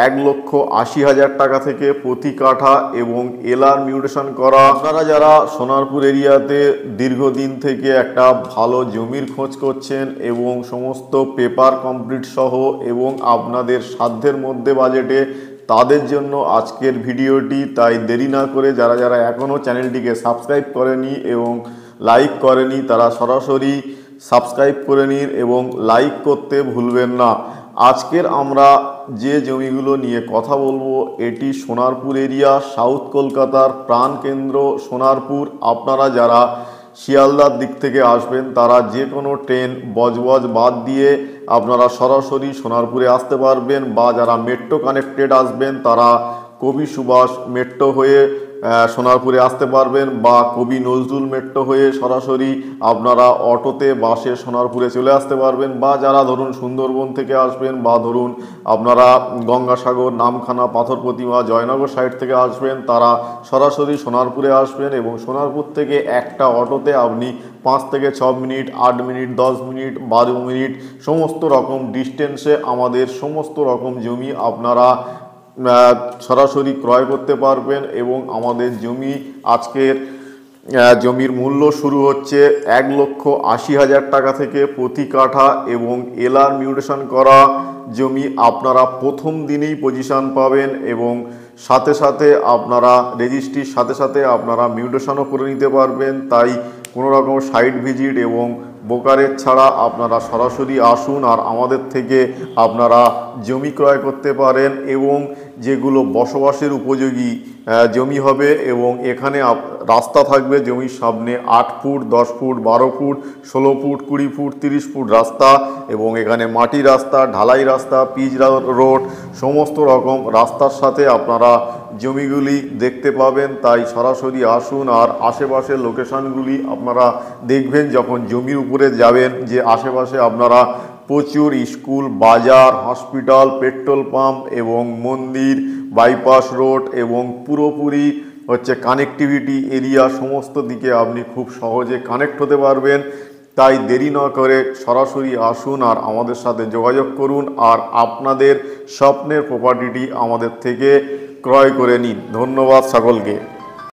1,80,000 টাকা থেকে প্রতি কাঠা এবং এলআর মিউটেশন করা। আপনারা যারা সোনারপুর এরিয়াতে দীর্ঘদিন থেকে একটা ভালো জমির খোঁজ করছেন এবং সমস্ত পেপার কমপ্লিট সহ এবং আপনাদের সাধ্যের মধ্যে বাজেটে, তাদের জন্য আজকের ভিডিওটি। তাই দেরি না করে যারা যারা এখনও চ্যানেলটিকে সাবস্ক্রাইব করেনি এবং লাইক করেনি তারা সরাসরি সাবস্ক্রাইব করে নিন এবং লাইক করতে ভুলবেন না। আজকের আমরা যে জমিগুলো নিয়ে কথা বলবো এটি সোনারপুর এরিয়া, সাউথ কলকাতার প্রাণকেন্দ্র সোনারপুর। আপনারা যারা শিয়ালদার দিক থেকে আসবেন তারা যে কোনো ট্রেন বজবজ বাদ দিয়ে আপনারা সরাসরি সোনারপুরে আসতে পারবেন, বা যারা মেট্রো কানেক্টেড আসবেন তারা কবি সুভাষ মেট্রো হয়ে সোনারপুরে আসতে পারবেন, বা কবি নজরুল মেট্রো হয়ে সরাসরি আপনারা অটোতে বাসে সোনারপুরে চলে আসতে পারবেন, বা যারা ধরুন সুন্দরবন থেকে আসবেন, বা ধরুন আপনারা গঙ্গাসাগর, নামখানা, পাথর প্রতিমা, জয়নগর সাইড থেকে আসবেন তারা সরাসরি সোনারপুরে আসবেন। এবং সোনারপুর থেকে একটা অটোতে আপনি 5 থেকে 6 মিনিট, 8 মিনিট, 10 মিনিট, 12 মিনিট সমস্ত রকম ডিস্টেন্সে আমাদের সমস্ত রকম জমি আপনারা সরাসরি ক্রয় করতে পারবেন। এবং আমাদের জমি আজকের জমির মূল্য শুরু হচ্ছে 1,80,000 টাকা থেকে প্রতি কাঠা এবং এলআর মিউটেশন করা জমি আপনারা প্রথম দিনেই পজিশন পাবেন এবং সাথে সাথে আপনারা রেজিস্ট্রির সাথে সাথে আপনারা মিউটেশনও করে নিতে পারবেন। তাই কোনো রকম সাইট ভিজিট এবং ব্রোকারেজ ছাড়া আপনারা সরাসরি আসুন আর আমাদের থেকে আপনারা জমি ক্রয় করতে পারেন। এবং যেগুলো বসবাসের উপযোগী জমি হবে এবং এখানে রাস্তা থাকবে জমির সামনে 8 foot, 10 foot, 12 foot, 16 foot, 20 foot, 30 foot রাস্তা, এবং এখানে মাটি রাস্তা, ঢালাই রাস্তা, পিচ রোড সমস্ত রকম রাস্তার সাথে আপনারা জমিগুলি দেখতে পাবেন। তাই সরাসরি আসুন আর আশেপাশের লোকেশনগুলি আপনারা দেখবেন যখন জমির উপরে যাবেন যে আশেপাশে আপনারা প্রচুর স্কুল, বাজার, হসপিটাল, পেট্রোল পাম্প এবং মন্দির, বাইপাস রোড এবং পুরোপুরি কানেক্টিভিটি এরিয়া সমস্ত দিকে আপনি খুব সহজে কানেক্ট হতে পারবেন। তাই দেরি না করে সরাসরি আসুন আর আমাদের সাথে যোগাযোগ করুন আর আপনাদের স্বপ্নের প্রপার্টিটি আমাদের থেকে ক্রয় করে নিন। ধন্যবাদ সকলকে।